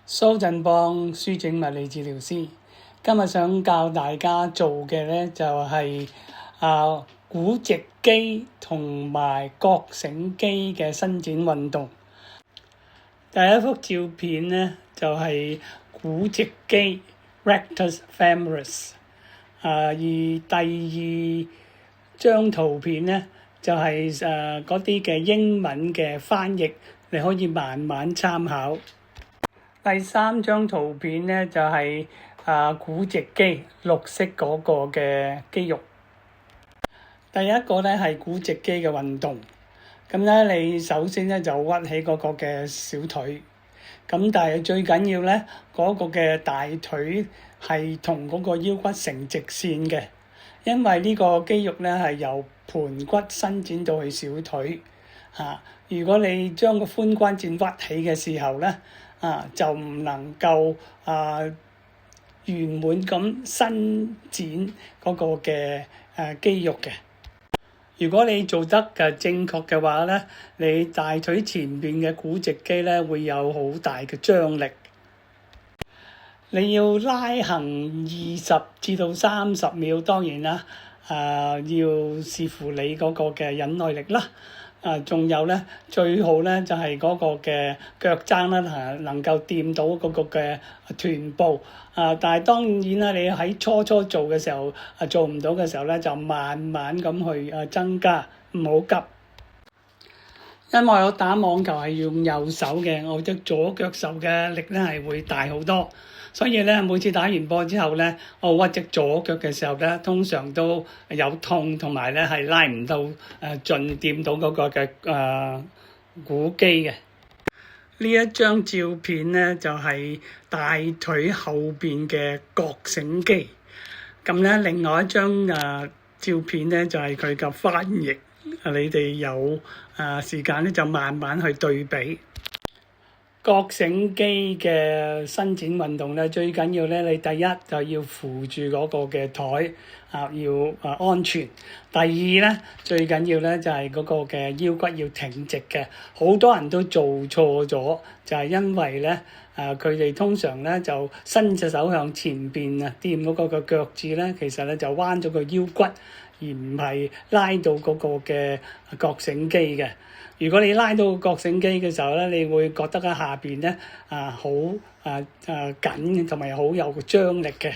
蘇振邦書整物理治療師，今日想教大家做嘅咧就係股直肌同埋膕繩肌嘅伸展運動。第一幅照片咧就係股直肌 rectus femoris，而第二張圖片咧就係嗰啲嘅英文嘅翻譯，你可以慢慢參考。第三張圖片咧就係股直肌綠色嗰個嘅肌肉。第一個咧係股直肌嘅運動，咁咧你首先咧就屈起嗰個嘅小腿，咁但係最緊要咧嗰個嘅大腿係同嗰個腰骨成直線嘅，因為呢個肌肉咧係由盤骨伸展到去小腿。如果你將個髖關節屈起嘅時候咧，就唔能夠圓滿咁伸展嗰個嘅肌肉嘅。如果你做得正確嘅話咧，你大腿前邊嘅股直肌咧會有好大嘅張力。你要拉行20至到30秒，當然啦，要視乎你嗰個嘅忍耐力啦。仲有咧，最好咧就係嗰個嘅腳踭啦，能夠掂到嗰個嘅臀部。但係當然啦，你喺初做嘅時候，做唔到嘅時候咧，就慢慢咁去增加，唔好急。因為我打網球係用右手嘅，我隻左腳受嘅力咧係會大好多，所以咧每次打完波之後咧，我屈隻左腳嘅時候咧，通常都有痛，同埋咧係拉唔到盡掂到嗰個嘅股肌嘅。呢一張照片咧就係大腿後邊嘅膕繩肌。咁咧另外一張照片咧就係佢嘅翻譯。你哋有時間咧就慢慢去對比。膕繩肌嘅伸展運動咧，最緊要咧，你第一就要扶住嗰個嘅台，要安全。第二咧，最緊要咧就係嗰個嘅腰骨要挺直嘅。好多人都做錯咗，就係因為咧佢哋通常咧就伸隻手向前邊掂嗰個嘅腳趾咧，其實咧就彎咗個腰骨，而唔係拉到嗰個嘅膕繩肌嘅。如果你拉到膕繩肌嘅時候咧，你會覺得喺下邊咧好緊，同埋好有個張力嘅。